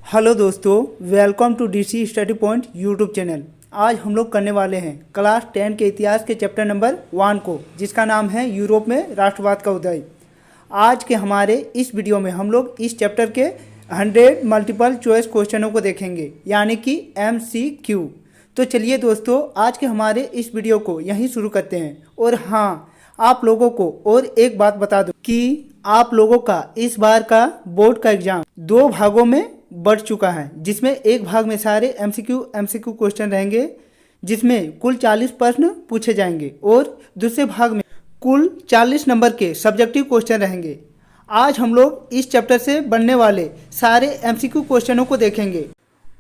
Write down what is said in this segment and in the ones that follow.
Hello दोस्तों, welcome to DC study point YouTube channel. आज हम लोग करने वाले हैं क्लास 10 के इतिहास के चैप्टर नंबर 1 को, जिसका नाम है यूरोप में राष्ट्रवाद का उदय। आज के हमारे इस वीडियो में हम लोग इस चैप्टर के 100 मल्टीपल चॉइस क्वेश्चनों को देखेंगे, यानी कि MCQ। तो चलिए दोस्तों, आज के हमारे इस वीडियो को यहीं शुरू करते हैं। और हाँ, आप लोगों को और एक बात बता दूं कि आप लोगों का इस बार का बोर्ड का एग्जाम 2 भागों में बढ़ चुका है, जिसमें एक भाग में सारे MCQ क्वेश्चन रहेंगे, जिसमें कुल 40 प्रश्न पूछे जाएंगे, और दूसरे भाग में कुल 40 नंबर के सब्जेक्टिव क्वेश्चन रहेंगे। आज हम लोग इस चैप्टर से बनने वाले सारे MCQ क्वेश्चनों को देखेंगे,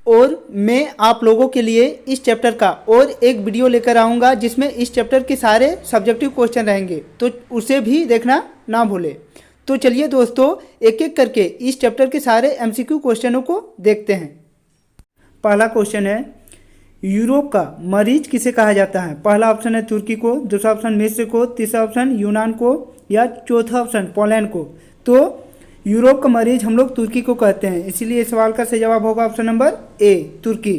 और मैं आप लोगों के लिए इस चैप्टर का और एक वीडियो लेकर आऊँगा, जिसमें इस चैप्टर के सारे सब्जेक्टिव क्वेश्चन रहेंगे, तो उसे भी देखना ना भूलें। तो चलिए दोस्तों, एक एक करके इस चैप्टर के सारे MCQ क्वेश्चनों को देखते हैं। पहला क्वेश्चन है, यूरोप का मरीज किसे कहा जाता है? पहला ऑप्शन है तुर्की को, दूसरा ऑप्शन मिस्र को, तीसरा ऑप्शन यूनान को, या चौथा ऑप्शन पोलैंड को। तो यूरोप का मरीज हम लोग तुर्की को कहते हैं, इसीलिए इस सवाल का सही जवाब होगा ऑप्शन नंबर ए, तुर्की।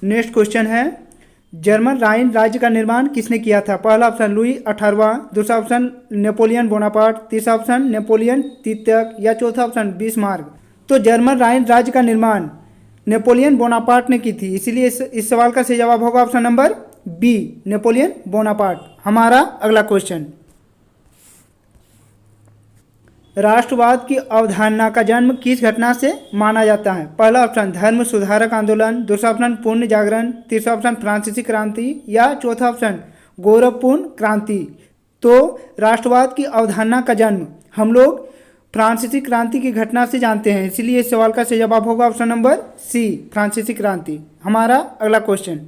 नेक्स्ट क्वेश्चन है, जर्मन राइन राज्य का निर्माण किसने किया था? पहला ऑप्शन लुई 18वां, दूसरा ऑप्शन नेपोलियन बोनापार्ट, तीसरा ऑप्शन नेपोलियन तृतीयक, या चौथा ऑप्शन बिस्मार्क। तो जर्मन राइन राज्य का निर्माण नेपोलियन बोनापार्ट ने की थी, इसीलिए इस सवाल का सही जवाब होगा option number B, Napoleon Bonaparte. हमारा अगला क्वेश्चन, राष्ट्रवाद की अवधारणा का जन्म किस घटना से माना जाता है? पहला ऑप्शन धर्म सुधारक आंदोलन, दूसरा ऑप्शन पूर्ण जागरण, तीसरा ऑप्शन फ्रांसीसी क्रांति, या चौथा ऑप्शन गौरवपूर्ण क्रांति। तो राष्ट्रवाद की अवधारणा का जन्म हम लोग फ्रांसीसी क्रांति की घटना से जानते हैं, इसीलिए इस सवाल का सही जवाब होगा ऑप्शन नंबर सी, फ्रांसीसी क्रांति। हमारा अगला क्वेश्चन,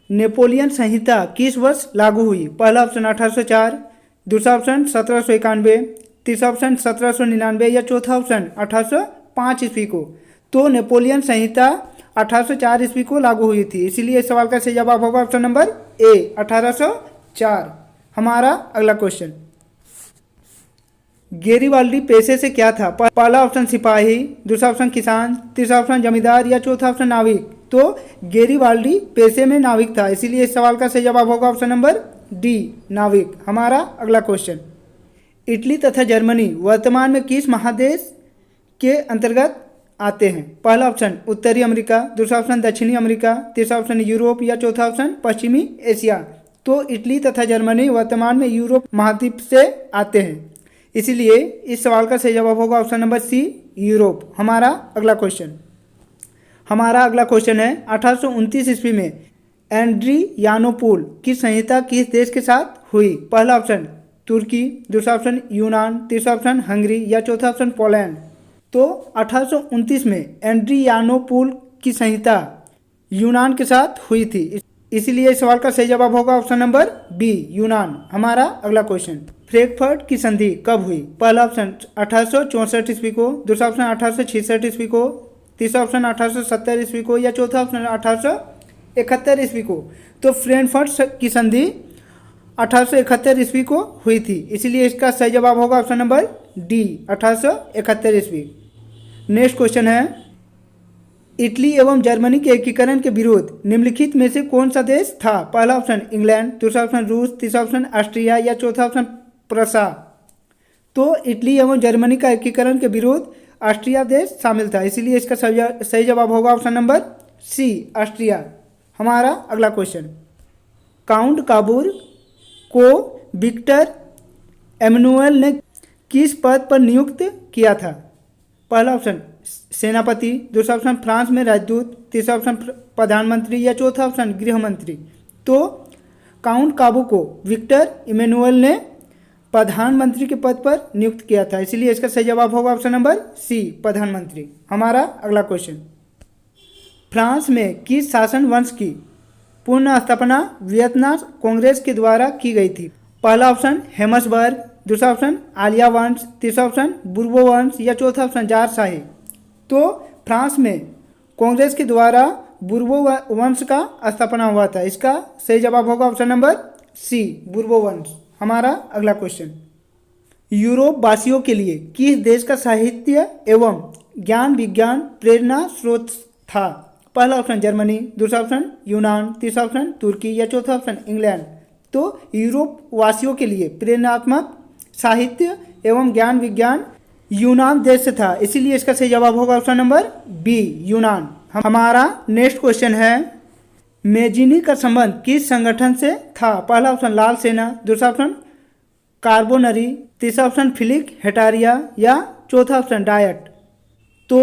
नेपोलियन संहिता किस वर्ष लागू हुई? पहला ऑप्शन 1804, दूसरा ऑप्शन 1791, तीसरा ऑप्शन 1799, या चौथा ऑप्शन 1805 ईस्वी को। तो नेपोलियन संहिता 1804 ईस्वी को लागू हुई थी, इसीलिए इस सवाल का सही जवाब होगा ऑप्शन नंबर ए, 1804। हमारा अगला क्वेश्चन, गेरिबाल्डी पेशे से क्या था? पहला ऑप्शन सिपाही, दूसरा ऑप्शन किसान, तीसरा ऑप्शन जमींदार, या चौथा ऑप्शन नाविक। तो गेरिबाल्डी पेशे में नाविक था, इसीलिए इस सवाल का सही जवाब होगा ऑप्शन नंबर डी, नाविक। हमारा अगला क्वेश्चन, इटली तथा जर्मनी वर्तमान में किस महादेश के अंतर्गत आते हैं? पहला ऑप्शन उत्तरी अमेरिका, दूसरा ऑप्शन दक्षिणी अमेरिका, तीसरा ऑप्शन यूरोप, या चौथा ऑप्शन पश्चिमी एशिया। तो इटली तथा जर्मनी वर्तमान में यूरोप महाद्वीप से आते हैं, इसीलिए इस सवाल का सही जवाब होगा ऑप्शन नंबर सी, यूरोप। हमारा अगला क्वेश्चन, है 1829 ईस्वी में एड्रियानोपुल की संहिता किस देश के साथ हुई? पहला ऑप्शन तुर्की, दूसरा ऑप्शन यूनान, तीसरा ऑप्शन हंगरी, या चौथा ऑप्शन पोलैंड। तो 1829 में एड्रियानोपुल की संहिता यूनान के साथ हुई थी, इसीलिए इस सवाल का सही जवाब होगा ऑप्शन नंबर बी, यूनान। हमारा अगला क्वेश्चन, फ्रैंकफर्ट की संधि कब हुई? पहला ऑप्शन 1864 ईस्वी को, दूसरा ऑप्शन 1866 ईस्वी को, तीसरा ऑप्शन 1870 ईस्वी को, या चौथा ऑप्शन 1871 ईस्वी को। तो फ्रैंकफर्ट की संधि 1871 ईस्वी को हुई थी, इसीलिए इसका सही जवाब होगा ऑप्शन नंबर डी, 1871 ईस्वी। नेक्स्ट क्वेश्चन है, इटली एवं जर्मनी के एकीकरण के विरुद्ध निम्नलिखित में से कौन सा देश था? पहला ऑप्शन इंग्लैंड, दूसरा ऑप्शन रूस, तीसरा ऑप्शन ऑस्ट्रिया, या चौथा ऑप्शन प्रसा। तो इटली एवं जर्मनी का एकीकरण के विरुद्ध ऑस्ट्रिया देश शामिल था, इसीलिए इसका सही जवाब होगा ऑप्शन नंबर सी, ऑस्ट्रिया। हमारा अगला क्वेश्चन, काउंट काबूर को विक्टर एमनुएल ने किस पद पर नियुक्त किया था? पहला ऑप्शन सेनापति, दूसरा ऑप्शन फ्रांस में राजदूत, तीसरा ऑप्शन प्रधानमंत्री, या चौथा ऑप्शन गृह मंत्री। तो काउंट काबू को विक्टर इमैनुअल ने प्रधानमंत्री के पद पर नियुक्त किया था, इसीलिए इसका सही जवाब होगा ऑप्शन नंबर सी, प्रधानमंत्री। हमारा अगला क्वेश्चन, फ्रांस में किस शासन वंश की पुनः स्थापना वियतनाम कांग्रेस के द्वारा की गई थी? पहला ऑप्शन हेमसबर्ग, दूसरा ऑप्शन आलिया वंश, तीसरा ऑप्शन बुर्बो वंश, या चौथा ऑप्शन जार शाही। तो फ्रांस में कांग्रेस के द्वारा बुर्बो वंश का स्थापना हुआ था, इसका सही जवाब होगा ऑप्शन नंबर सी, बुर्बो वंश। हमारा अगला क्वेश्चन, यूरोप वासियों के लिए किस देश का साहित्य एवं ज्ञान विज्ञान प्रेरणा स्रोत था? पहला ऑप्शन जर्मनी, दूसरा ऑप्शन यूनान, तीसरा ऑप्शन तुर्की या चौथा ऑप्शन इंग्लैंड। तो यूरोप वासियों के लिए प्रेरणात्मक साहित्य एवं ज्ञान विज्ञान यूनान देश से था, इसीलिए इसका सही जवाब होगा ऑप्शन नंबर बी, यूनान। हमारा नेक्स्ट क्वेश्चन है, मेजिनी का संबंध किस संगठन से था? पहला ऑप्शन लाल सेना, दूसरा ऑप्शन कार्बोनरी, तीसरा ऑप्शन फिलिक हेटारिया या चौथा ऑप्शन डायट। तो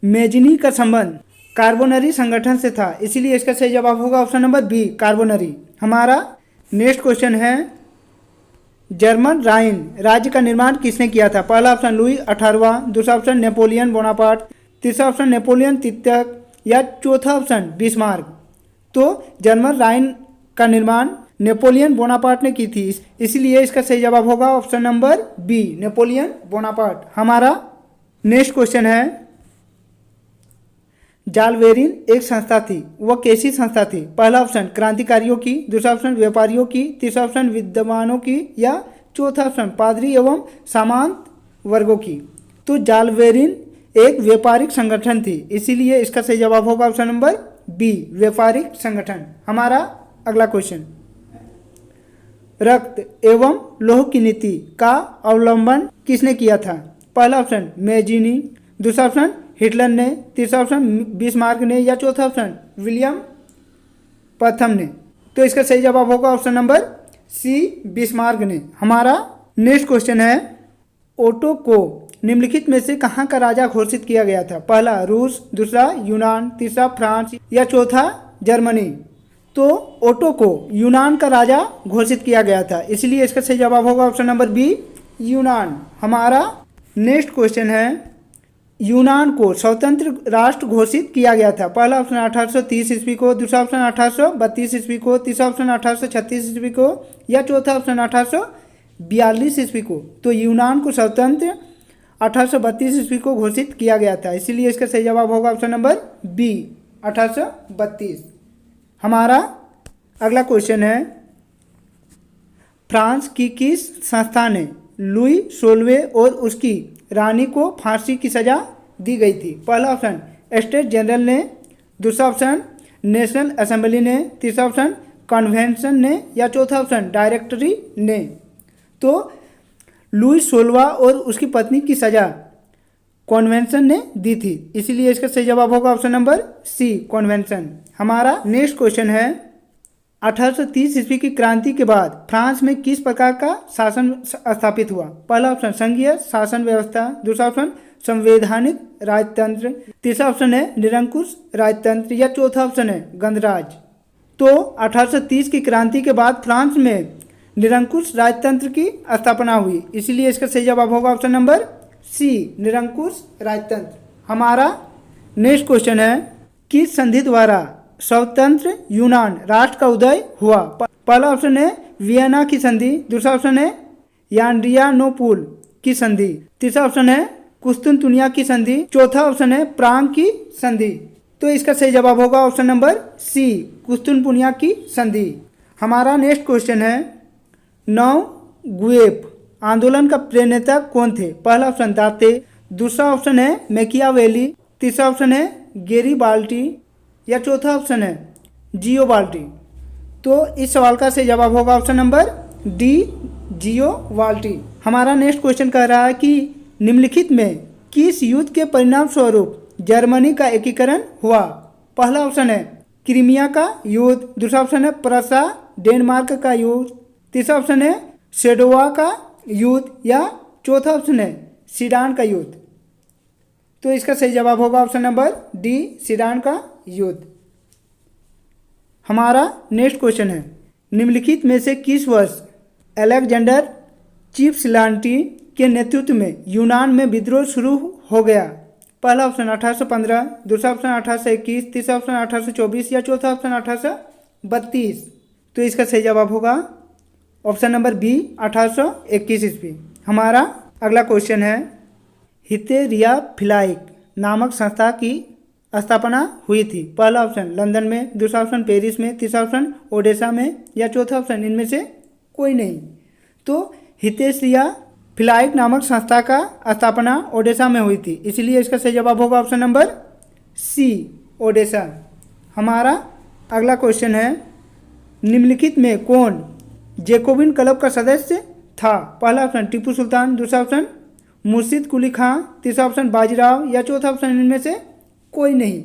मेजिनी का संबंध कार्बोनरी संगठन से था, इसीलिए इसका सही जवाब होगा ऑप्शन नंबर बी, कार्बोनरी। हमारा नेक्स्ट क्वेश्चन है, जर्मन राइन राज्य का निर्माण किसने किया था? पहला ऑप्शन लुई 18वां, दूसरा ऑप्शन नेपोलियन बोनापार्ट, तीसरा ऑप्शन नेपोलियन तृतीय या चौथा ऑप्शन बिस्मार्क। तो जर्मन राइन का निर्माण नेपोलियन बोनापार्ट ने की थी, इसलिए इसका सही जवाब होगा option number B, Napoleon Bonaparte. हमारा नेक्स्ट क्वेश्चन है, जालवेरिन एक संस्था थी, वह कैसी संस्था थी? पहला ऑप्शन क्रांतिकारियों की, दूसरा ऑप्शन व्यापारियों की, तीसरा ऑप्शन विद्वानों की या चौथा ऑप्शन पादरी एवं सामंत वर्गों की। तो जालवेरिन एक व्यापारिक संगठन थी, इसीलिए इसका सही जवाब होगा ऑप्शन नंबर बी, व्यापारिक संगठन। हमारा अगला क्वेश्चन, रक्त एवं लौह की नीति का अवलंबन किसने किया था? पहला ऑप्शन मेजिनी, दूसरा ऑप्शन हिटलर ने, तीसरा ऑप्शन बिस्मार्क ने या चौथा ऑप्शन विलियम प्रथम ने। तो इसका सही जवाब होगा ऑप्शन नंबर सी, बिस्मार्क ने। हमारा नेक्स्ट क्वेश्चन है, ओटो को निम्नलिखित में से कहाँ का राजा घोषित किया गया था? पहला रूस, दूसरा यूनान, तीसरा फ्रांस या चौथा जर्मनी। तो ओटो को यूनान का राजा घोषित किया गया था, इसलिए इसका सही जवाब होगा ऑप्शन नंबर बी, यूनान। हमारा नेक्स्ट क्वेश्चन है, यूनान को स्वतंत्र राष्ट्र घोषित किया गया था? पहला ऑप्शन 1830 ईस्वी को, दूसरा ऑप्शन 1832 ईस्वी को, तीसरा ऑप्शन 1836 ईस्वी को या चौथा ऑप्शन 1842 ईस्वी को। तो यूनान को स्वतंत्र 1832 ईस्वी को घोषित किया गया था, इसीलिए इसका सही जवाब होगा ऑप्शन नंबर बी, 1832। हमारा अगला क्वेश्चन है, फ्रांस की किस संस्था ने लुई 16वें और उसकी रानी को फांसी की सजा दी गई थी? पहला ऑप्शन स्टेट जनरल ने, दूसरा ऑप्शन नेशनल असेंबली ने, तीसरा ऑप्शन कन्वेंशन ने या चौथा ऑप्शन डायरेक्टरी ने। तो लुई 16वां और उसकी पत्नी की सजा कन्वेंशन ने दी थी, इसीलिए इसका सही जवाब होगा ऑप्शन नंबर सी, कन्वेंशन। हमारा नेक्स्ट क्वेश्चन है, 1830 ईस्वी की क्रांति के बाद फ्रांस में किस प्रकार का शासन स्थापित हुआ? पहला ऑप्शन संघीय शासन व्यवस्था, दूसरा ऑप्शन संवैधानिक राजतंत्र, तीसरा ऑप्शन है निरंकुश राजतंत्र या चौथा ऑप्शन है गणराज। तो 1830 की क्रांति के बाद फ्रांस में निरंकुश राजतंत्र की स्थापना हुई, इसीलिए इसका सही जवाब होगा ऑप्शन नंबर सी, निरंकुश राजतंत्र। हमारा नेक्स्ट क्वेश्चन है, किस संधि द्वारा स्वतंत्र यूनान राष्ट्र का उदय हुआ? पहला ऑप्शन है वियना की संधि, दूसरा ऑप्शन है याड्रियानोपुल की संधि, तीसरा ऑप्शन है कुस्तुनतुनिया की संधि, चौथा ऑप्शन है प्राग की संधि। तो इसका सही जवाब होगा ऑप्शन नंबर सी, कुस्तुनतुनिया की संधि। हमारा नेक्स्ट क्वेश्चन है, नव गुएप आंदोलन का प्रेरणा कौन थे? पहला ऑप्शन दाते, दूसरा ऑप्शन है मैकियावेली, तीसरा ऑप्शन है गेरिबाल्डी या चौथा ऑप्शन है जियोबाल्डी। तो इस सवाल का सही जवाब होगा ऑप्शन नंबर डी, जियोबाल्डी। हमारा नेक्स्ट क्वेश्चन कह रहा है कि निम्नलिखित में किस युद्ध के परिणाम स्वरूप जर्मनी का एकीकरण हुआ? पहला ऑप्शन है क्रीमिया का युद्ध, दूसरा ऑप्शन है प्रसा डेनमार्क का युद्ध, तीसरा ऑप्शन है सेडोवा का युद्ध या चौथा ऑप्शन है सीडान का युद्ध। तो इसका सही जवाब होगा ऑप्शन नंबर डी, सीडान का युद्ध। हमारा नेक्स्ट क्वेश्चन है, निम्नलिखित में से किस वर्ष अलेक्जेंडर चिपसिलांटी के नेतृत्व में यूनान में विद्रोह शुरू हो गया? पहला ऑप्शन 1815, दूसरा ऑप्शन 1821, तीसरा ऑप्शन 1824 या चौथा ऑप्शन 1832। तो इसका सही जवाब होगा ऑप्शन नंबर बी, 1821 ईस्वी। हमारा अगला क्वेश्चन है, हितेरिया फिलाइक नामक संस्था की स्थापना हुई थी? पहला ऑप्शन लंदन में, दूसरा ऑप्शन पेरिस में, तीसरा ऑप्शन ओडेसा में या चौथा ऑप्शन इनमें से कोई नहीं। तो हितेरिया फ्लाइट नामक संस्था का स्थापना ओडिशा में हुई थी, इसलिए इसका सही जवाब होगा ऑप्शन नंबर सी, ओडिशा। हमारा अगला क्वेश्चन है, निम्नलिखित में कौन जैकोबिन क्लब का सदस्य था? पहला ऑप्शन टीपू सुल्तान, दूसरा ऑप्शन मुर्शिद कुली खां, तीसरा ऑप्शन बाजीराव या चौथा ऑप्शन इनमें से कोई नहीं।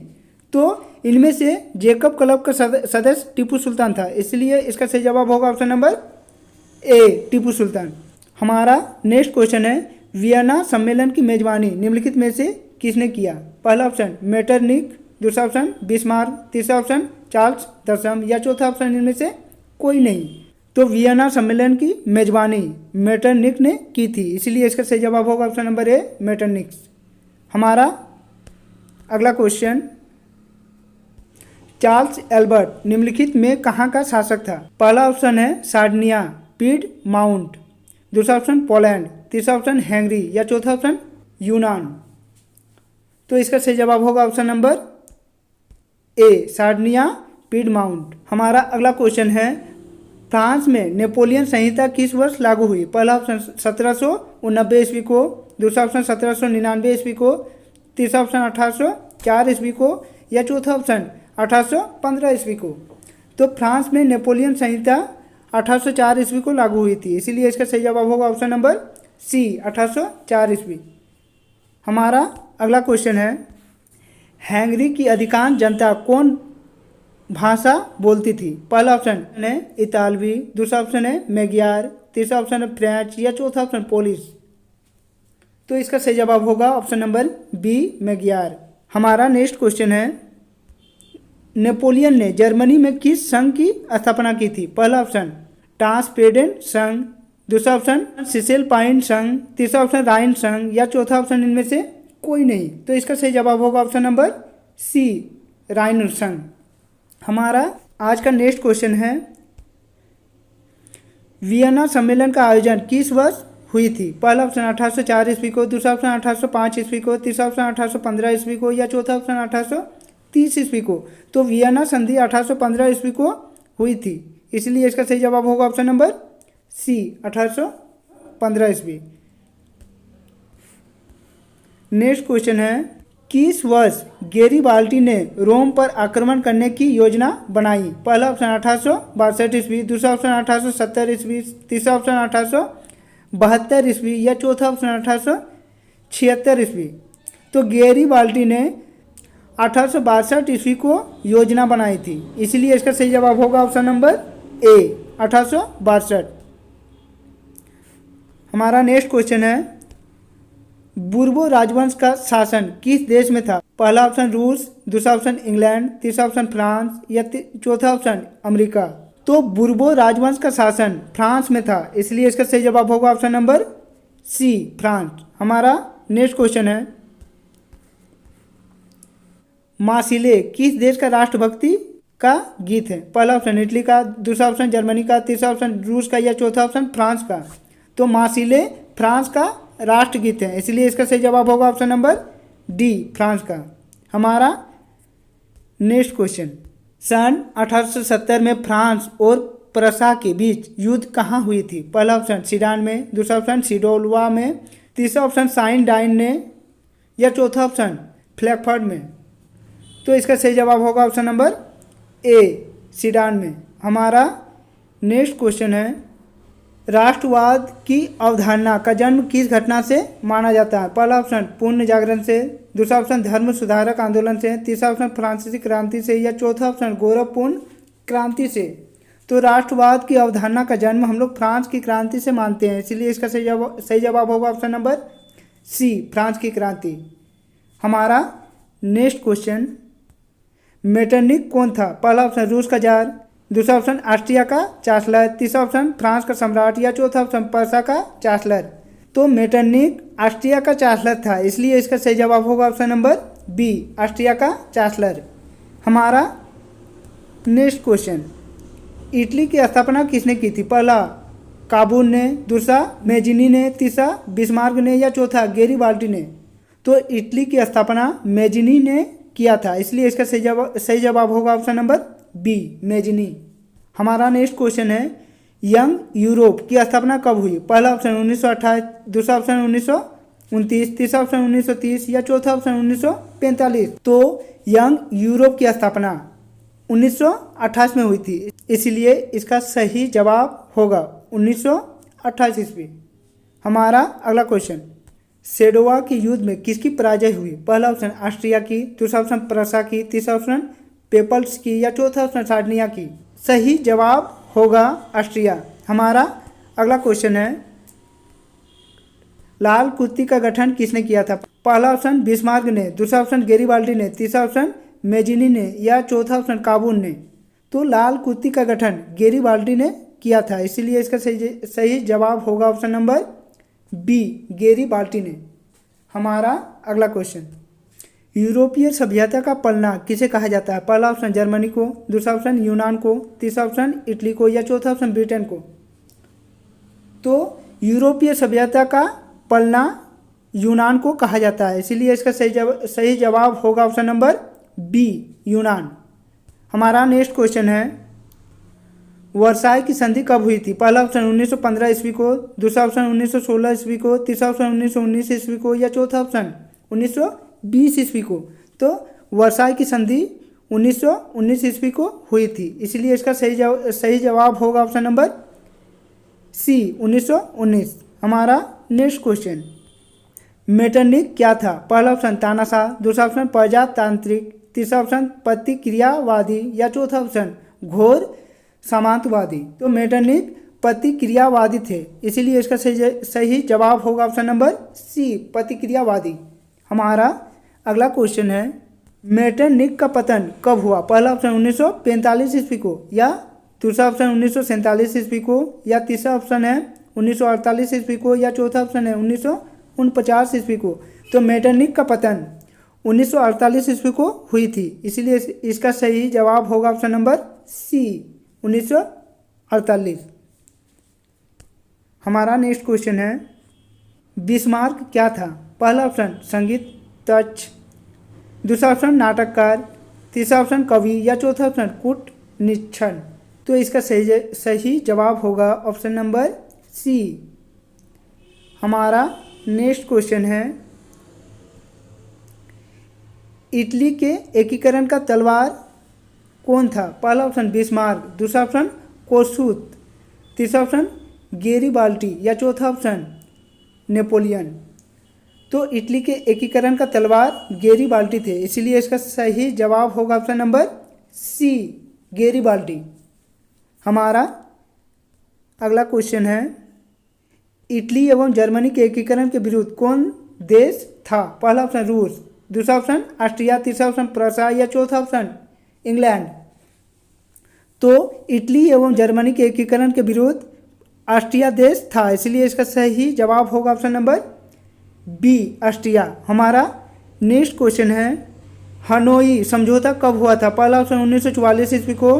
तो इनमें से जैकब क्लब का सदस्य टीपू सुल्तान था, इसलिए इसका सही जवाब होगा ऑप्शन नंबर ए, टीपू सुल्तान। हमारा नेक्स्ट क्वेश्चन है, वियना सम्मेलन की मेजबानी निम्नलिखित में से किसने किया? पहला ऑप्शन मेटरनिक, दूसरा ऑप्शन बिस्मार्क, तीसरा ऑप्शन चार्ल्स दशम या चौथा ऑप्शन इनमें से कोई नहीं। तो वियना सम्मेलन की मेजबानी मेटरनिक ने की थी, इसलिए इसका सही जवाब होगा ऑप्शन नंबर ए, मेटरनिक्स। हमारा अगला क्वेश्चन, चार्ल्स एल्बर्ट निम्नलिखित में कहाँ का शासक था? पहला ऑप्शन है सार्डिनिया, पीड माउंट, दूसरा ऑप्शन पोलैंड, तीसरा ऑप्शन हंगरी या चौथा ऑप्शन यूनान। तो इसका सही जवाब होगा ऑप्शन नंबर ए, सार्डिनिया, पीड माउंट। हमारा अगला क्वेश्चन है, फ्रांस में नेपोलियन संहिता किस वर्ष लागू हुई? पहला ऑप्शन 1789 ईस्वी को, दूसरा ऑप्शन 1799 ईस्वी को, तीसरा ऑप्शन 1804 ईस्वी को या चौथा ऑप्शन 1815 ईस्वी को। तो फ्रांस में नेपोलियन संहिता 1804 ईस्वी को लागू हुई थी, इसीलिए इसका सही जवाब होगा ऑप्शन नंबर सी, 1804 ईस्वी। हमारा अगला क्वेश्चन है, हंगरी की अधिकांश जनता कौन भाषा बोलती थी? पहला ऑप्शन है इतालवी, दूसरा ऑप्शन है मैग्यार, तीसरा ऑप्शन है फ्रेंच या चौथा ऑप्शन पोलिश। तो इसका सही जवाब होगा ऑप्शन नंबर बी, मैग्यार। हमारा नेक्स्ट क्वेश्चन है, नेपोलियन ने जर्मनी में किस संघ की स्थापना की थी? पहला ऑप्शन ट्रांसपेडेंट संघ, दूसरा ऑप्शन सिसेल पाइन संघ, तीसरा ऑप्शन राइन संघ या चौथा ऑप्शन इनमें से कोई नहीं। तो इसका सही जवाब होगा ऑप्शन नंबर सी, राइन संघ। हमारा आज का नेक्स्ट क्वेश्चन है, वियना सम्मेलन का आयोजन किस वर्ष हुई थी? पहला ऑप्शन 1804 ईस्वी को, दूसरा ऑप्शन 1805 ईस्वी को, तीसरा ऑप्शन 1815 ईस्वी को या चौथा ऑप्शन 1830 ईस्वी को। तो वियना संधि 1815 ईस्वी को हुई थी, इसलिए इसका सही जवाब होगा ऑप्शन नंबर सी, 1815 ईस्वी। नेक्स्ट क्वेश्चन है, किस वर्ष गैरिबाल्डी ने रोम पर आक्रमण करने की योजना बनाई? पहला ऑप्शन 1862 ईस्वी, दूसरा ऑप्शन 1870 ईस्वी, तीसरा ऑप्शन 1872 ईस्वी या चौथा ऑप्शन 1876 ईस्वी। तो गैरिबाल्डी ने 1862 ईस्वी को योजना बनाई थी, इसलिए इसका सही जवाब होगा ऑप्शन नंबर ए, 1862। हमारा नेक्स्ट क्वेश्चन है, बुर्बो राजवंश का शासन किस देश में था? पहला ऑप्शन रूस, दूसरा ऑप्शन इंग्लैंड, तीसरा ऑप्शन फ्रांस या चौथा ऑप्शन अमेरिका। तो बुर्बो राजवंश का शासन फ्रांस में था, इसलिए इसका सही जवाब होगा ऑप्शन नंबर सी, फ्रांस। हमारा नेक्स्ट क्वेश्चन है, मार्सिले किस देश का राष्ट्रभक्ति का गीत है? पहला ऑप्शन इटली का, दूसरा ऑप्शन जर्मनी का, तीसरा ऑप्शन रूस का या चौथा ऑप्शन फ्रांस का। तो मार्सिले फ्रांस का राष्ट्रगीत है, इसलिए इसका सही जवाब होगा ऑप्शन नंबर डी, फ्रांस का। हमारा नेक्स्ट क्वेश्चन, सन 1870 में फ्रांस और प्रसा के बीच युद्ध कहाँ हुई थी? पहला ऑप्शन सीडान में, दूसरा ऑप्शन सिडोलवा में, तीसरा ऑप्शन साइन डाइन में या चौथा ऑप्शन फ्लैंकफर्ट में। तो इसका सही जवाब होगा ऑप्शन नंबर ए, सीडान में। हमारा नेक्स्ट क्वेश्चन है, राष्ट्रवाद की अवधारणा का जन्म किस घटना से माना जाता है? पहला ऑप्शन पुण्य जागरण से, दूसरा ऑप्शन धर्म सुधारक आंदोलन से, तीसरा ऑप्शन फ्रांसीसी क्रांति से या चौथा ऑप्शन गोरखपुर क्रांति से। तो राष्ट्रवाद की अवधारणा का जन्म हम लोग फ्रांस की क्रांति से मानते हैं, इसलिए इसका सही जवाब होगा ऑप्शन नंबर सी, फ्रांस की क्रांति। हमारा नेक्स्ट क्वेश्चन, मेटरनिक कौन था? पहला ऑप्शन रूस का जार, दूसरा ऑप्शन ऑस्ट्रिया का चांसलर, तीसरा ऑप्शन फ्रांस का सम्राट या चौथा ऑप्शन पर्सा का चांसलर। तो मेटरनिक ऑस्ट्रिया का चांसलर था, इसलिए इसका सही जवाब होगा ऑप्शन नंबर बी, ऑस्ट्रिया का चांसलर। हमारा नेक्स्ट क्वेश्चन, इटली की स्थापना किसने की थी? पहला काबूल ने, दूसरा मेजिनी ने, तीसरा बिस्मार्क ने या चौथा गैरिबाल्डी ने। तो इटली की स्थापना मेजिनी ने किया था, इसलिए इसका सही जवाब होगा ऑप्शन नंबर बी, मेजिनी। हमारा नेक्स्ट क्वेश्चन है, यंग यूरोप की स्थापना कब हुई? पहला ऑप्शन 1928, दूसरा ऑप्शन 1929, तीसरा ऑप्शन 1930 या चौथा ऑप्शन 1945। तो यंग यूरोप की स्थापना 1928 में हुई थी, इसलिए इसका सही जवाब होगा 1928 ईस्वी। हमारा अगला क्वेश्चन, सेडोवा के युद्ध में किसकी पराजय हुई? पहला ऑप्शन ऑस्ट्रिया की, दूसरा ऑप्शन प्रसा की, तीसरा ऑप्शन पेपल्स की या चौथा ऑप्शन सार्डिनिया की। सही जवाब होगा ऑस्ट्रिया। हमारा अगला क्वेश्चन है, लाल कुर्ती का गठन किसने किया था? पहला ऑप्शन बिस्मार्क ने, दूसरा ऑप्शन गेरिबाल्डी ने, तीसरा ऑप्शन मेजिनी ने या चौथा ऑप्शन काबून ने। तो लाल कुर्ती का गठन गेरिबाल्डी ने किया था, इसीलिए इसका सही जवाब होगा ऑप्शन नंबर बी, गेरिबाल्डी ने। हमारा अगला क्वेश्चन, यूरोपीय सभ्यता का पलना किसे कहा जाता है? पहला ऑप्शन जर्मनी को, दूसरा ऑप्शन यूनान को, तीसरा ऑप्शन इटली को या चौथा ऑप्शन ब्रिटेन को। तो यूरोपीय सभ्यता का पलना यूनान को कहा जाता है, इसीलिए इसका सही जवाब होगा ऑप्शन नंबर बी, यूनान। हमारा नेक्स्ट क्वेश्चन है, वर्साई की संधि कब हुई थी? पहला ऑप्शन 1915 ईस्वी को, दूसरा ऑप्शन 1916 ईस्वी को, तीसरा ऑप्शन 1919 ईस्वी को या चौथा ऑप्शन 1920 ईस्वी को। तो वर्साई की संधि 1919 ईस्वी को हुई थी, इसलिए इसका सही जवाब होगा ऑप्शन नंबर सी, 1919। हमारा नेक्स्ट क्वेश्चन, मेटरनिक क्या था? पहला ऑप्शन तानाशाह, दूसरा ऑप्शन प्रजातांत्रिक, तीसरा ऑप्शन प्रतिक्रियावादी या चौथा ऑप्शन घोर सामंतवादी। तो मेटरनिक प्रतिक्रियावादी थे, इसीलिए इसका सही जवाब होगा ऑप्शन नंबर सी, प्रतिक्रियावादी। हमारा अगला क्वेश्चन है, मेटरनिक का पतन कब हुआ? पहला ऑप्शन 1945 ईस्वी को या दूसरा ऑप्शन 1947 ईस्वी को या तीसरा ऑप्शन है 1948 ईस्वी को या चौथा ऑप्शन है 1949 ईस्वी को। तो मेटरनिक का पतन 1948 ईस्वी को हुई थी, इसीलिए इसका सही जवाब होगा ऑप्शन नंबर सी, 1948। हमारा नेक्स्ट क्वेश्चन है, बिस्मार्क क्या था? पहला ऑप्शन संगीत तज्ञ, दूसरा ऑप्शन नाटककार, तीसरा ऑप्शन कवि या चौथा ऑप्शन कूटनीतिज्ञ। तो इसका सही जवाब होगा ऑप्शन नंबर सी। हमारा नेक्स्ट क्वेश्चन है, इटली के एकीकरण का तलवार कौन था? पहला ऑप्शन बिस्मार्क, दूसरा ऑप्शन कोर्सूत, तीसरा ऑप्शन गेरिबाल्डी या चौथा ऑप्शन नेपोलियन। तो इटली के एकीकरण का तलवार गेरिबाल्डी थे, इसीलिए इसका सही जवाब होगा ऑप्शन नंबर सी, गेरिबाल्डी। हमारा अगला क्वेश्चन है, इटली एवं जर्मनी के एकीकरण के विरुद्ध कौन देश था? पहला ऑप्शन रूस, दूसरा ऑप्शन ऑस्ट्रिया, तीसरा ऑप्शन प्रसा या चौथा ऑप्शन इंग्लैंड। तो इटली एवं जर्मनी के एकीकरण के विरुद्ध ऑस्ट्रिया देश था, इसलिए इसका सही जवाब होगा ऑप्शन नंबर बी, ऑस्ट्रिया। हमारा नेक्स्ट क्वेश्चन है, हनोई समझौता कब हुआ था? पहला ऑप्शन 1944 ईस्वी को,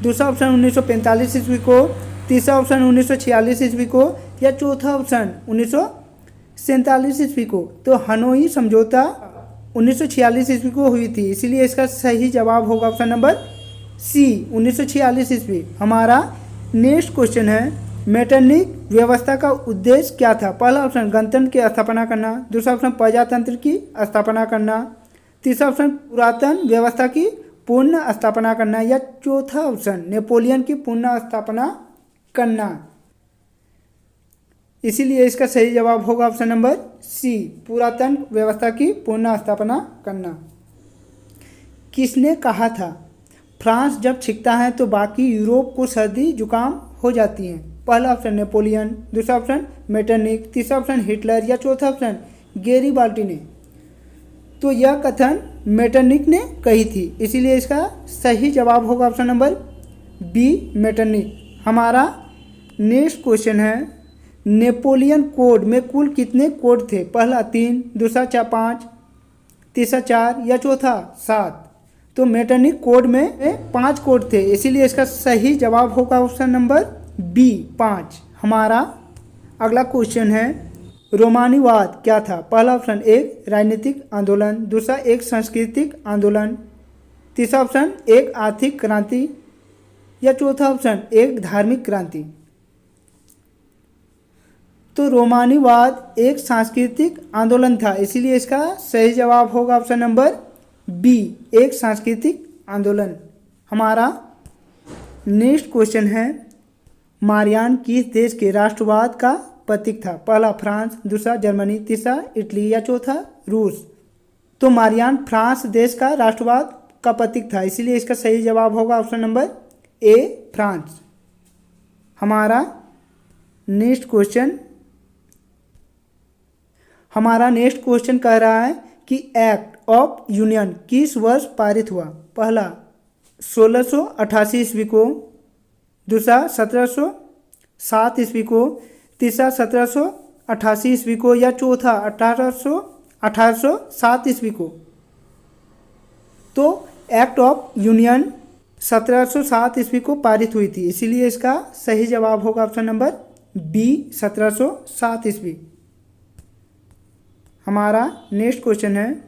दूसरा ऑप्शन 1945 ईस्वी को, तीसरा ऑप्शन 1946 ईस्वी को या चौथा ऑप्शन 1947 ईस्वी को। तो हनोई समझौता 1946 ईस्वी को हुई थी, इसीलिए इसका सही जवाब होगा ऑप्शन नंबर सी, 1946 ईस्वी। हमारा नेक्स्ट क्वेश्चन है, मेटरनिक व्यवस्था का उद्देश्य क्या था? पहला ऑप्शन गणतंत्र की स्थापना करना, दूसरा ऑप्शन प्रजातंत्र की स्थापना करना, तीसरा ऑप्शन पुरातन व्यवस्था की पूर्ण स्थापना करना या चौथा ऑप्शन नेपोलियन की पूर्ण स्थापना करना। इसीलिए इसका सही जवाब होगा ऑप्शन नंबर सी, पुरातन व्यवस्था की पूर्ण स्थापना करना। किसने कहा था, फ्रांस जब छिकता है तो बाकी यूरोप को सर्दी जुकाम हो जाती है? पहला ऑप्शन नेपोलियन, दूसरा ऑप्शन मेटरनिक, तीसरा ऑप्शन हिटलर या चौथा ऑप्शन गेरिबाल्डी ने। तो यह कथन मेटरनिक ने कही थी, इसीलिए इसका सही जवाब होगा ऑप्शन नंबर बी, मेटरनिक। हमारा नेक्स्ट क्वेश्चन है, नेपोलियन कोड में कुल कितने कोड थे? पहला 3, दूसरा 5, तीसरा 4 या चौथा 7। तो मेटरनिक कोड में 5 कोड थे, इसीलिए इसका सही जवाब होगा ऑप्शन नंबर बी, 5। हमारा अगला क्वेश्चन है, रोमानीवाद क्या था? पहला ऑप्शन एक राजनीतिक आंदोलन, दूसरा एक सांस्कृतिक आंदोलन, तीसरा ऑप्शन एक आर्थिक क्रांति या चौथा ऑप्शन एक धार्मिक क्रांति। तो रोमानीवाद एक सांस्कृतिक आंदोलन था, इसीलिए इसका सही जवाब होगा ऑप्शन नंबर बी, एक सांस्कृतिक आंदोलन। हमारा नेक्स्ट क्वेश्चन है, मारियान किस देश के राष्ट्रवाद का प्रतीक था? पहला फ्रांस, दूसरा जर्मनी, तीसरा इटली या चौथा रूस। तो मारियान फ्रांस देश का राष्ट्रवाद का प्रतीक था, इसीलिए इसका सही जवाब होगा ऑप्शन नंबर ए, फ्रांस। हमारा नेक्स्ट क्वेश्चन कह रहा है कि एक्ट ऑफ यूनियन किस वर्ष पारित हुआ? पहला 1688 ईस्वी को, दूसरा 1707 ईस्वी को, तीसरा 1788 ईस्वी को या चौथा 1807 ईस्वी को। तो एक्ट ऑफ यूनियन 1707 ईस्वी को पारित हुई थी, इसीलिए इसका सही जवाब होगा ऑप्शन नंबर बी, 1707 ईस्वी। हमारा नेक्स्ट क्वेश्चन है,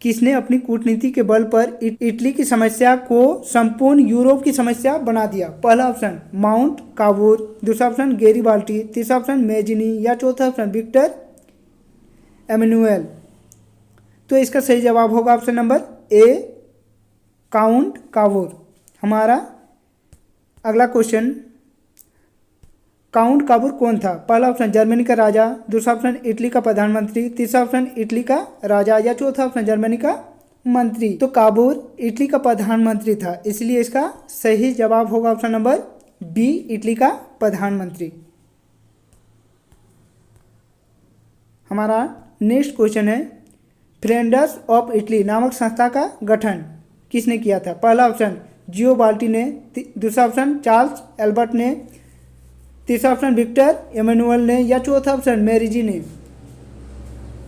किसने अपनी कूटनीति के बल पर इटली की समस्या को संपूर्ण यूरोप की समस्या बना दिया? पहला ऑप्शन माउंट काबूर, दूसरा ऑप्शन गेरिबाल्टी, तीसरा ऑप्शन मेजिनी या चौथा ऑप्शन विक्टर एमेनुएल। तो इसका सही जवाब होगा ऑप्शन नंबर ए, काउंट काबूर। हमारा अगला क्वेश्चन, काउंट काबूर कौन था? पहला ऑप्शन जर्मनी का राजा, दूसरा ऑप्शन इटली का प्रधानमंत्री, तीसरा ऑप्शन इटली का राजा या चौथा ऑप्शन जर्मनी का मंत्री। तो काबूर इटली का प्रधानमंत्री था, इसलिए इसका सही जवाब होगा ऑप्शन नंबर बी, इटली का प्रधानमंत्री। हमारा नेक्स्ट क्वेश्चन है, फ्रेंड्स ऑफ इटली नामक संस्था का गठन किसने किया था? पहला ऑप्शन जियोबाल्टी ने, दूसरा ऑप्शन चार्ल्स एल्बर्ट ने, तीसरा ऑप्शन विक्टर एमेनुअल ने या चौथा ऑप्शन मेरिजी ने।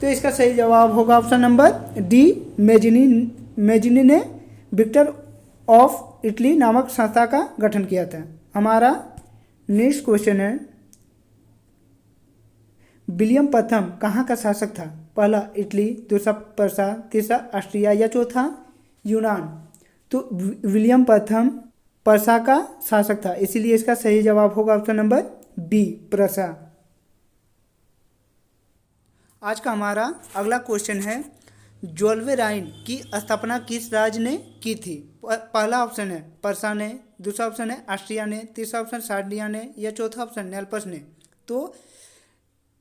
तो इसका सही जवाब होगा ऑप्शन नंबर डी, मेजिनी ने विक्टर ऑफ इटली नामक संस्था का गठन किया था। हमारा नेक्स्ट क्वेश्चन है, विलियम प्रथम कहाँ का शासक था? पहला इटली, दूसरा पर्सा, तीसरा ऑस्ट्रिया या चौथा यूनान। तो विलियम प्रथम पर्सा का शासक था, इसीलिए इसका सही जवाब होगा ऑप्शन नंबर बी, पर्सा। आज का हमारा अगला क्वेश्चन है, जोल्वेराइन की स्थापना किस राज्य ने की थी? पहला ऑप्शन है पर्सा ने, दूसरा ऑप्शन है ऑस्ट्रिया ने, तीसरा ऑप्शन सार्डिया ने या चौथा ऑप्शन नेल्पस ने। तो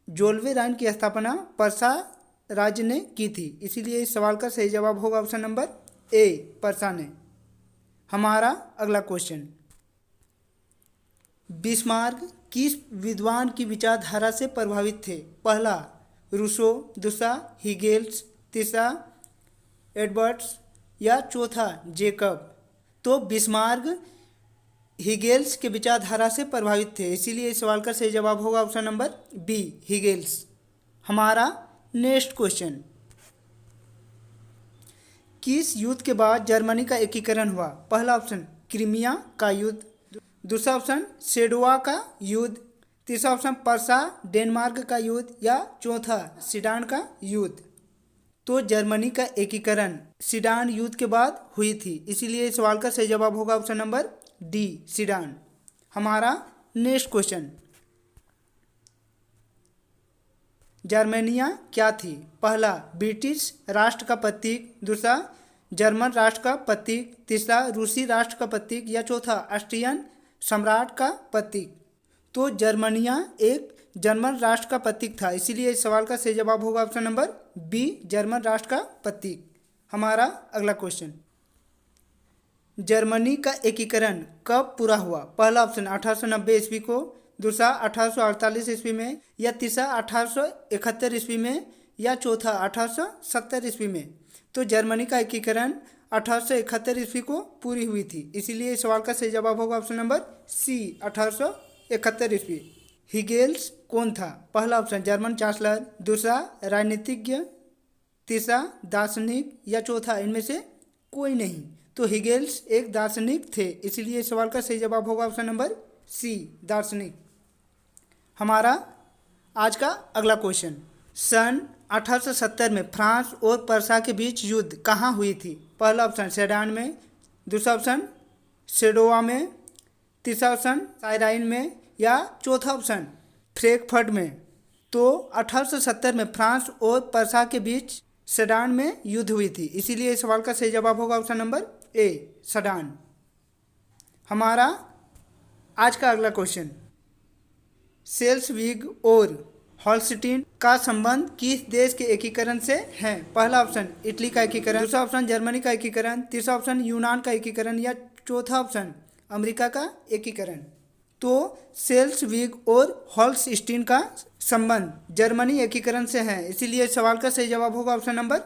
जोल्वेराइन की स्थापना पर्सा राज्य ने की थी, इसीलिए इस सवाल का सही जवाब होगा ऑप्शन नंबर ए, पर्सा ने। हमारा अगला क्वेश्चन, बिस्मार्क किस विद्वान की विचारधारा से प्रभावित थे? पहला रूसो, दूसरा हीगेल्स, तीसरा एडवर्ड्स या चौथा जेकब। तो बिस्मार्क हीगेल्स के विचारधारा से प्रभावित थे, इसीलिए इस सवाल का सही जवाब होगा ऑप्शन नंबर बी, हीगेल्स। हमारा नेक्स्ट क्वेश्चन, किस युद्ध के बाद जर्मनी का एकीकरण हुआ? पहला ऑप्शन क्रीमिया का युद्ध, दूसरा ऑप्शन सेडोवा का युद्ध, तीसरा ऑप्शन पर्सा डेनमार्क का युद्ध या चौथा सीडान का युद्ध। तो जर्मनी का एकीकरण सीडान युद्ध के बाद हुई थी, इसीलिए इस सवाल का सही जवाब होगा ऑप्शन नंबर डी, सीडान। हमारा नेक्स्ट क्वेश्चन, जर्मनिया क्या थी? पहला ब्रिटिश राष्ट्र का प्रतीक, दूसरा जर्मन राष्ट्र का प्रतीक, तीसरा रूसी राष्ट्र का प्रतीक या चौथा ऑस्ट्रियन सम्राट का प्रतीक। तो जर्मनिया एक जर्मन राष्ट्र का प्रतीक था, इसीलिए इस सवाल का सही जवाब होगा ऑप्शन नंबर बी, जर्मन राष्ट्र का प्रतीक। हमारा अगला क्वेश्चन, जर्मनी का एकीकरण कब पूरा हुआ? पहला ऑप्शन 1890 ईस्वी को, दूसरा 1848 ईस्वी में या तीसरा 1871 ईस्वी में या चौथा 1870 ईस्वी में। तो जर्मनी का एकीकरण 1871 ईस्वी को पूरी हुई थी, इसीलिए इस सवाल का सही जवाब होगा ऑप्शन नंबर सी, 1871 ईस्वी। हीगेल्स कौन था? पहला ऑप्शन जर्मन चांसलर, दूसरा राजनीतिज्ञ, तीसरा दार्शनिक या चौथा इनमें से कोई नहीं। तो हीगेल्स एक दार्शनिक थे, इसीलिए इस सवाल का सही जवाब होगा ऑप्शन नंबर सी, दार्शनिक। हमारा आज का अगला क्वेश्चन, सन 1870 में फ्रांस और पर्सा के बीच युद्ध कहाँ हुई थी? पहला ऑप्शन सेडान में, दूसरा ऑप्शन सेडोवा में, तीसरा ऑप्शन साइराइन में या चौथा ऑप्शन फ्रैंकफर्ट में। तो 1870 में फ्रांस और पर्सा के बीच सेडान में युद्ध हुई थी, इसीलिए इस सवाल का सही जवाब होगा ऑप्शन नंबर ए, सेडान। हमारा आज का अगला क्वेश्चन, सेल्सविग और हॉलस्टीन का संबंध किस देश के एकीकरण से है? पहला ऑप्शन इटली का एकीकरण, दूसरा ऑप्शन जर्मनी का एकीकरण, तीसरा ऑप्शन यूनान का एकीकरण या चौथा ऑप्शन अमेरिका का एकीकरण। तो सेल्सविग और हॉलस्टीन का संबंध जर्मनी एकीकरण से है, इसीलिए इस सवाल का सही जवाब होगा ऑप्शन नंबर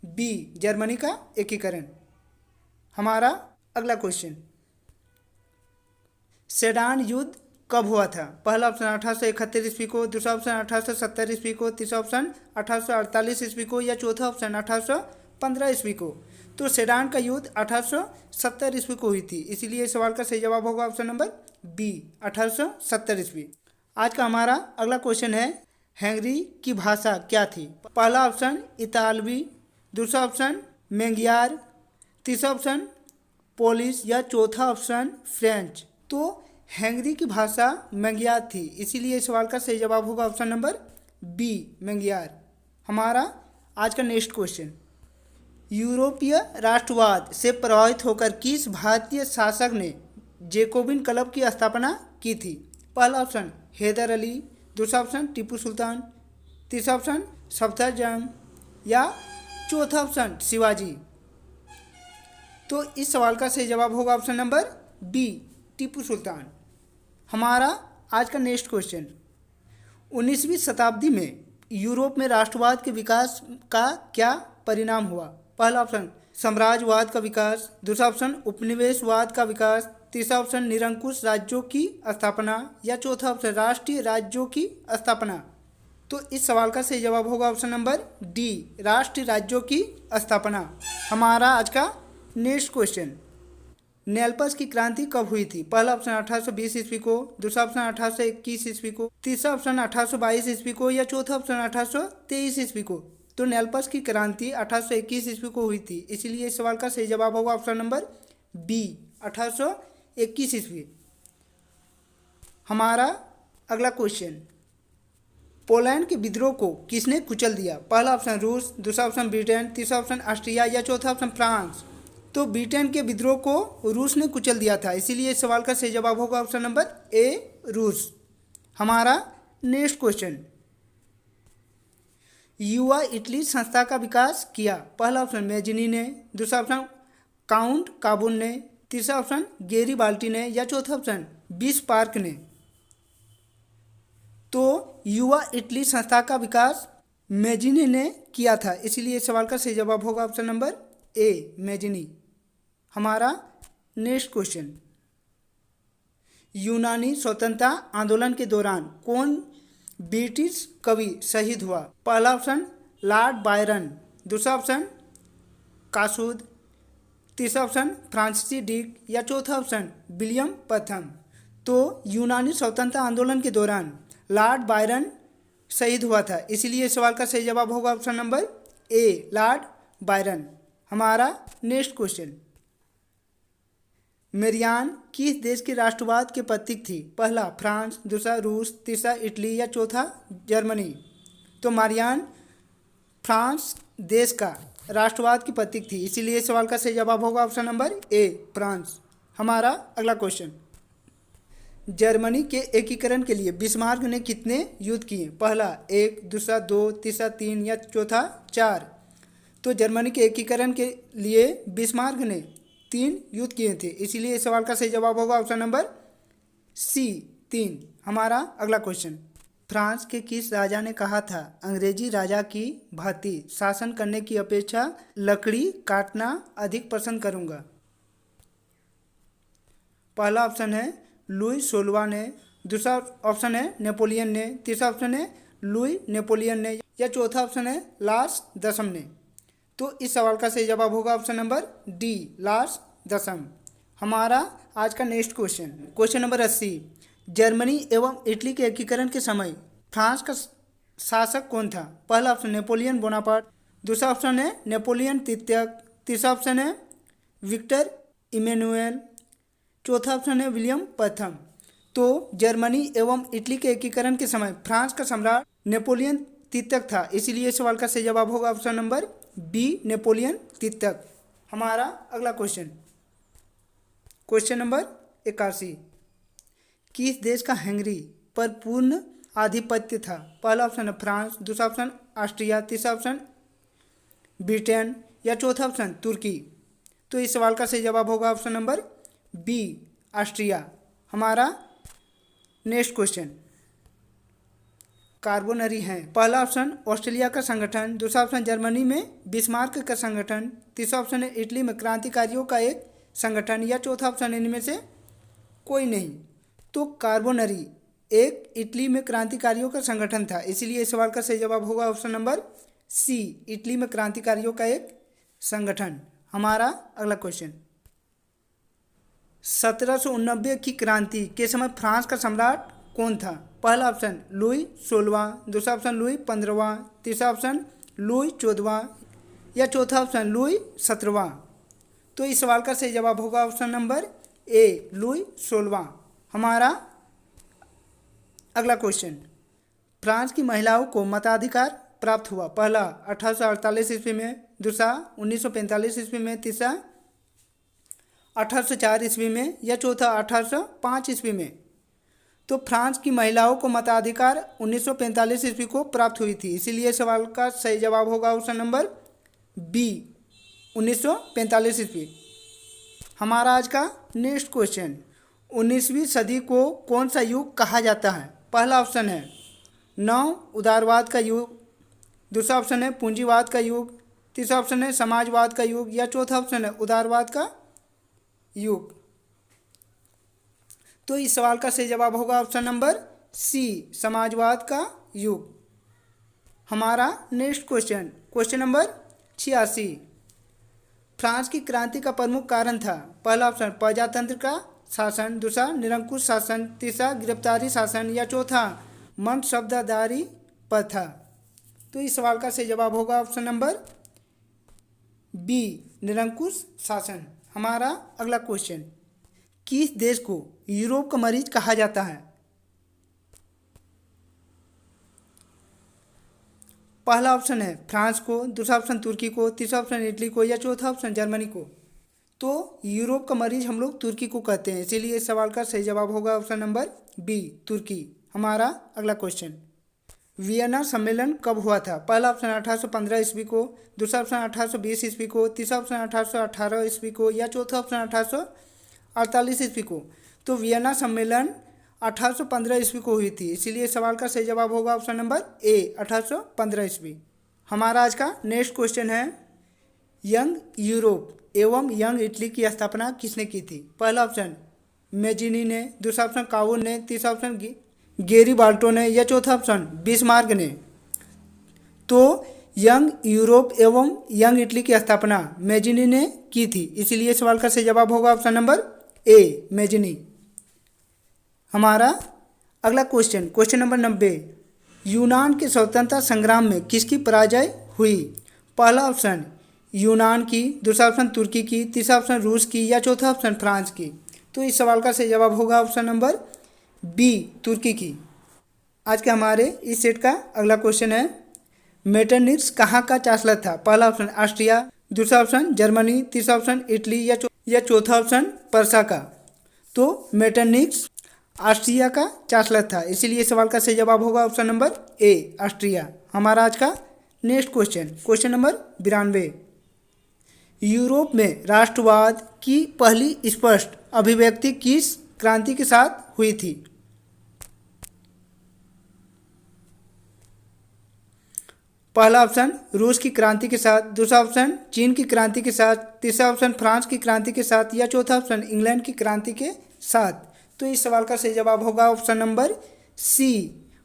बी, जर्मनी का एकीकरण। हमारा अगला क्वेश्चन, सेडान युद्ध कब हुआ था? पहला ऑप्शन 1871 ईस्वी को, दूसरा ऑप्शन 1870 ईस्वी को, तीसरा ऑप्शन 1848 ईस्वी को या चौथा ऑप्शन 1815 ईस्वी को। तो सेडान का युद्ध 1870 ईस्वी को हुई थी, इसीलिए इस सवाल का सही जवाब होगा ऑप्शन नंबर बी, 1870 ईस्वी। आज का हमारा अगला क्वेश्चन है, हंगरी की भाषा क्या थी? पहला ऑप्शन इतालवी, दूसरा ऑप्शन मैंगियार, तीसरा ऑप्शन पोलिश या चौथा ऑप्शन फ्रेंच। तो हंगरी की भाषा मैंगियार थी, इसीलिए इस सवाल का सही जवाब होगा ऑप्शन नंबर बी, मैंगियार। हमारा आज का नेक्स्ट क्वेश्चन, यूरोपीय राष्ट्रवाद से प्रभावित होकर किस भारतीय शासक ने जैकोबिन क्लब की स्थापना की थी? पहला ऑप्शन हैदर अली, दूसरा ऑप्शन टीपू सुल्तान, तीसरा ऑप्शन सफदरजंग या चौथा ऑप्शन शिवाजी। तो इस सवाल का सही जवाब होगा option number B, Tipu Sultan. हमारा आज का नेक्स्ट क्वेश्चन, 19वीं शताब्दी में यूरोप में राष्ट्रवाद के विकास का क्या परिणाम हुआ? पहला ऑप्शन साम्राज्यवाद का विकास, दूसरा ऑप्शन उपनिवेशवाद का विकास, तीसरा ऑप्शन निरंकुश राज्यों की स्थापना या चौथा ऑप्शन राष्ट्रीय राज्यों की स्थापना। तो इस सवाल का सही जवाब होगा ऑप्शन नंबर डी, राष्ट्रीय राज्यों की स्थापना। हमारा आज का नेक्स्ट क्वेश्चन, नेल्पस की क्रांति कब हुई थी? पहला ऑप्शन 1820 ईस्वी को, दूसरा ऑप्शन 1821 ईस्वी को, तीसरा ऑप्शन 1822 ईस्वी को या चौथा ऑप्शन 1823 ईस्वी को। तो नेल्पस की क्रांति 1821 ईस्वी को हुई थी, इसीलिए इस सवाल का सही जवाब होगा ऑप्शन नंबर बी, 1821 ईस्वी। हमारा अगला क्वेश्चन, पोलैंड के विद्रोह को किसने कुचल दिया? पहला ऑप्शन रूस, दूसरा ऑप्शन ब्रिटेन, तीसरा ऑप्शन ऑस्ट्रिया या चौथा ऑप्शन फ्रांस। तो ब्रिटेन के विद्रोह को रूस ने कुचल दिया था, इसीलिए इस सवाल का सही जवाब होगा ऑप्शन नंबर ए, रूस। हमारा नेक्स्ट क्वेश्चन, युवा इटली संस्था का विकास किया? पहला ऑप्शन मैजिनी ने, दूसरा ऑप्शन काउंट काबुन ने, तीसरा ऑप्शन गेरिबाल्टी ने या चौथा ऑप्शन बिस्मार्क ने। तो युवा इटली संस्था का विकास मैजिनी ने किया था, इसीलिए इस सवाल का सही जवाब होगा ऑप्शन नंबर ए, मैजिनी। हमारा नेक्स्ट क्वेश्चन, यूनानी स्वतंत्रता आंदोलन के दौरान कौन ब्रिटिश कवि शहीद हुआ? पहला ऑप्शन लॉर्ड बायरन, दूसरा ऑप्शन कासूद, तीसरा ऑप्शन फ्रांसीसी डिक या चौथा ऑप्शन विलियम प्रथम। तो यूनानी स्वतंत्रता आंदोलन के दौरान लॉर्ड बायरन शहीद हुआ था, इसीलिए सवाल का सही जवाब होगा ऑप्शन नंबर ए, लॉर्ड बायरन। हमारा नेक्स्ट क्वेश्चन, मेरियान किस देश के राष्ट्रवाद के प्रतीक थी? पहला फ्रांस, दूसरा रूस, तीसरा इटली या चौथा जर्मनी। तो मारियान फ्रांस देश का राष्ट्रवाद की प्रतीक थी, इसीलिए सवाल का सही जवाब होगा ऑप्शन नंबर ए, फ्रांस। हमारा अगला क्वेश्चन, जर्मनी के एकीकरण के लिए बिस्मार्क ने कितने युद्ध किए? पहला 1, दूसरा 2, तीसरा 3 या चौथा 4। तो जर्मनी के एकीकरण के लिए बिस्मार्क ने 3 युद्ध किए थे, इसीलिए इस सवाल का सही जवाब होगा ऑप्शन नंबर सी, 3। हमारा अगला क्वेश्चन, फ्रांस के किस राजा ने कहा था अंग्रेजी राजा की भांति शासन करने की अपेक्षा लकड़ी काटना अधिक पसंद करूंगा? पहला ऑप्शन है लुई 16वां ने, दूसरा ऑप्शन है नेपोलियन ने, तीसरा ऑप्शन है लुई नेपोलियन ने या चौथा ऑप्शन है लास 10 ने। तो इस सवाल का सही जवाब होगा ऑप्शन नंबर डी, लास 10। हमारा आज का next question, question number 80, Germany एवं इटली के एकीकरण के समय फ्रांस का शासक कौन था? पहला ऑप्शन नेपोलियन बोनापार्ट, दूसरा ऑप्शन है नेपोलियन तृतीयक, तीसरा ऑप्शन है विक्टर इमैनुएल, चौथा ऑप्शन है विलियम प्रथम। तो जर्मनी एवं इटली के एकीकरण के समय फ्रांस का सम्राट नेपोलियन तृतीयक था, इसीलिए इस सवाल का सही जवाब होगा ऑप्शन नंबर बी, नेपोलियन तृतीयक। हमारा अगला क्वेश्चन, क्वेश्चन नंबर 81, किस देश का हंगरी पर पूर्ण आधिपत्य था? पहला ऑप्शन है फ्रांस, दूसरा ऑप्शन ऑस्ट्रिया, तीसरा ऑप्शन ब्रिटेन या चौथा ऑप्शन तुर्की। तो इस सवाल का सही जवाब होगा ऑप्शन नंबर बी, ऑस्ट्रिया। हमारा नेक्स्ट क्वेश्चन, कार्बोनरी हैं। पहला ऑप्शन ऑस्ट्रेलिया का संगठन, दूसरा ऑप्शन जर्मनी में बिस्मार्क का संगठन, तीसरा ऑप्शन है इटली में क्रांतिकारियों का एक संगठन या चौथा ऑप्शन इनमें से कोई नहीं। तो कार्बोनरी एक इटली में क्रांतिकारियों का संगठन था, इसीलिए इस सवाल का सही जवाब होगा ऑप्शन नंबर सी, इटली में क्रांतिकारियों का एक संगठन। हमारा अगला क्वेश्चन, 1789 की क्रांति के समय फ्रांस का सम्राट कौन था? पहला ऑप्शन लुई 16वां, दूसरा ऑप्शन लुई 15वां, तीसरा ऑप्शन लुई 14वां या चौथा ऑप्शन लुई 17वां। तो इस सवाल का सही जवाब होगा ऑप्शन नंबर ए, लुई 16वां। हमारा अगला क्वेश्चन, फ्रांस की महिलाओं को मताधिकार प्राप्त हुआ? पहला 1848 ईस्वी में, दूसरा 1945 ईस्वी में, तीसरा 1804 ईस्वी में या चौथा 1805 ईस्वी में। तो फ्रांस की महिलाओं को मताधिकार 1945 ईस्वी को प्राप्त हुई थी, इसीलिए सवाल का सही जवाब होगा ऑप्शन नंबर बी, 1945 ईस्वी। हमारा आज का नेक्स्ट क्वेश्चन, 19वीं सदी को कौन सा युग कहा जाता है? पहला ऑप्शन है नव उदारवाद का युग, दूसरा ऑप्शन है पूंजीवाद का युग, तीसरा ऑप्शन है समाजवाद का युग या चौथा ऑप्शन है उदारवाद का युग। तो इस सवाल का सही जवाब होगा ऑप्शन नंबर सी, समाजवाद का युग। हमारा next question, question number 86, France की क्रांति का प्रमुख कारण था? पहला ऑप्शन प्रजातंत्र का शासन, दूसरा निरंकुश शासन, तीसरा गिरफ्तारी शासन या चौथा मनशब्दारी प्रथा। तो इस सवाल का सही जवाब होगा ऑप्शन नंबर बी, निरंकुश शासन। हमारा अगला क्वेश्चन, किस देश को यूरोप का मरीज कहा जाता है? पहला ऑप्शन है फ्रांस को, दूसरा ऑप्शन तुर्की को, तीसरा ऑप्शन इटली को या चौथा ऑप्शन जर्मनी को। तो यूरोप का मरीज हम लोग तुर्की को कहते हैं, इसीलिए इस सवाल का सही जवाब होगा ऑप्शन नंबर बी, तुर्की। हमारा अगला क्वेश्चन, वियना सम्मेलन कब हुआ था? पहला ऑप्शन 1815 ईस्वी को, दूसरा ऑप्शन 1820 ईस्वी को, तीसरा ऑप्शन 1818 ईस्वी को या चौथा ऑप्शन 1848 ईस्वी को। तो वियना सम्मेलन 1815 ईस्वी को हुई थी, इसीलिए सवाल का सही जवाब होगा ऑप्शन नंबर ए, 1815 ईस्वी। हमारा आज का नेक्स्ट क्वेश्चन है, यंग यूरोप एवं यंग इटली की स्थापना किसने की थी? पहला ऑप्शन मेजिनी ने, दूसरा ऑप्शन काउन ने, तीसरा ऑप्शन गेरिबाल्टो ने या चौथा ऑप्शन बिस्मार्क ने। तो यंग यूरोप एवं यंग इटली की स्थापना मेजिनी ने की थी, इसीलिए सवाल का सही जवाब होगा ऑप्शन नंबर ए, मेजिनी। हमारा अगला क्वेश्चन, क्वेश्चन नंबर 90, यूनान के स्वतंत्रता संग्राम में किसकी पराजय हुई? पहला ऑप्शन यूनान की, दूसरा ऑप्शन तुर्की की, तीसरा ऑप्शन रूस की या चौथा ऑप्शन फ्रांस की। तो इस सवाल का सही जवाब होगा ऑप्शन नंबर बी, तुर्की की। आज के हमारे इस सेट का अगला क्वेश्चन है, मेटरनिक्स कहाँ का चांसलर था? पहला ऑप्शन ऑस्ट्रिया, दूसरा ऑप्शन जर्मनी, तीसरा ऑप्शन इटली या चौथा ऑप्शन पर्सा का। तो मेटरनिक्स ऑस्ट्रिया का चांसलर था, इसीलिए सवाल का सही जवाब होगा ऑप्शन नंबर ए, ऑस्ट्रिया। हमारा आज का next question, question number 92, Europe में राष्ट्रवाद की पहली स्पष्ट अभिव्यक्ति किस क्रांति के साथ हुई थी? पहला ऑप्शन रूस की क्रांति के साथ, दूसरा ऑप्शन चीन की क्रांति के साथ, तीसरा ऑप्शन फ्रांस की क्रांति के साथ या चौथा ऑप्शन इंग्लैंड की क्रांति के साथ। तो इस सवाल का सही जवाब होगा ऑप्शन नंबर सी,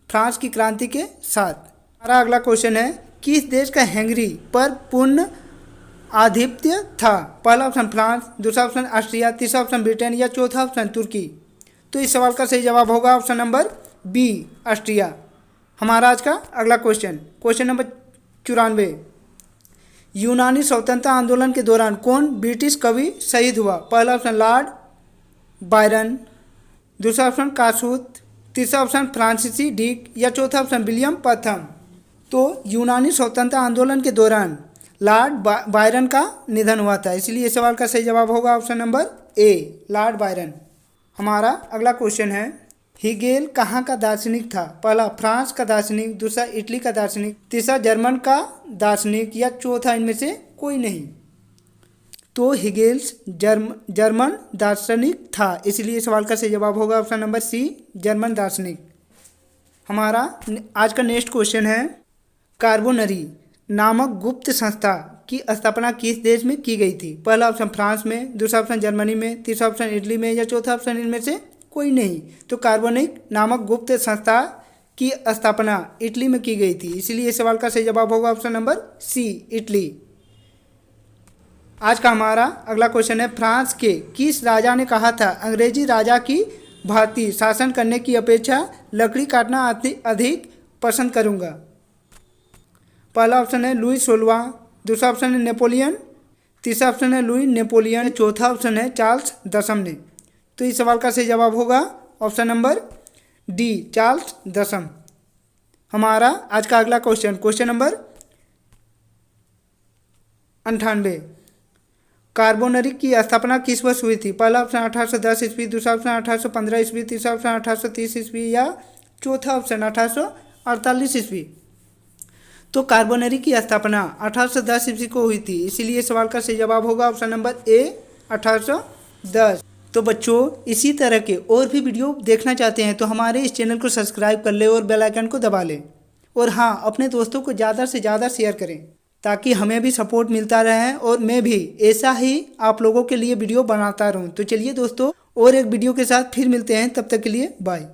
फ्रांस की क्रांति के साथ। हमारा अगला क्वेश्चन है, किस देश का हंगरी पर पूर्ण आधिपत्य था? पहला ऑप्शन फ्रांस, दूसरा ऑप्शन ऑस्ट्रिया, तीसरा ऑप्शन ब्रिटेन या चौथा ऑप्शन तुर्की। तो इस सवाल का सही जवाब होगा ऑप्शन नंबर बी, ऑस्ट्रिया। हमारा आज का अगला क्वेश्चन, क्वेश्चन नंबर 94, यूनानी स्वतंत्रता आंदोलन के दौरान कौन ब्रिटिश कवि शहीद हुआ? पहला ऑप्शन लॉर्ड बायरन, दूसरा ऑप्शन कासूत, तीसरा ऑप्शन फ्रांसीसी डीक या चौथा ऑप्शन विलियम प्रथम। तो यूनानी स्वतंत्रता आंदोलन के दौरान लॉर्ड बायरन का निधन हुआ था, इसलिए इस सवाल का सही जवाब होगा ऑप्शन नंबर ए, लॉर्ड बायरन। हमारा अगला क्वेश्चन है, हेगेल कहाँ का दार्शनिक था? पहला फ्रांस का दार्शनिक, दूसरा इटली का दार्शनिक, तीसरा जर्मन का दार्शनिक या चौथा इनमें से कोई नहीं। तो हेगेल्स जर्मन दार्शनिक था, इसलिए इस सवाल का सही जवाब होगा ऑप्शन नंबर सी, जर्मन दार्शनिक। हमारा आज का नेक्स्ट क्वेश्चन है, कार्बोनरी नामक गुप्त संस्था की स्थापना किस देश में की गई थी? पहला ऑप्शन फ्रांस में, दूसरा ऑप्शन जर्मनी में, तीसरा ऑप्शन इटली में या चौथा ऑप्शन इनमें से कोई नहीं। तो कार्बोनिक नामक गुप्त संस्था की स्थापना इटली में की गई थी, इसलिए इस सवाल का सही जवाब होगा ऑप्शन नंबर सी, इटली। आज का हमारा अगला क्वेश्चन है, फ्रांस के किस राजा ने कहा था अंग्रेजी राजा की भांति शासन करने की अपेक्षा लकड़ी काटना अधिक पसंद करूंगा? पहला ऑप्शन है लुई 16, दूसरा ऑप्शन है नेपोलियन, तीसरा ऑप्शन है लुई नेपोलियन, चौथा ऑप्शन है चार्ल्स दसम ने। तो इस सवाल का सही जवाब होगा ऑप्शन नंबर डी, चार्ल्स दसम। हमारा आज का अगला क्वेश्चन नंबर 98, कार्बोनरी की स्थापना किस वर्ष हुई थी? पहला ऑप्शन 1810 ईस्वी, दूसरा ऑप्शन 1815 ईस्वी, तीसरा ऑप्शन 1830 ईस्वी या चौथा ऑप्शन 1848 ईस्वी। तो कार्बोनरी की स्थापना 1810 ईस्वी को हुई थी, इसीलिए सवाल का सही जवाब होगा ऑप्शन नंबर ए, 1810। तो बच्चों, इसी तरह के और भी वीडियो देखना चाहते हैं तो हमारे इस चैनल को सब्सक्राइब कर ले और बेल आइकन को दबा लें। और हाँ, अपने दोस्तों को ज़्यादा से ज़्यादा शेयर करें ताकि हमें भी सपोर्ट मिलता रहे और मैं भी ऐसा ही आप लोगों के लिए वीडियो बनाता रहूँ। तो चलिए दोस्तों, और एक वीडियो के साथ फिर मिलते हैं, तब तक के लिए बाय।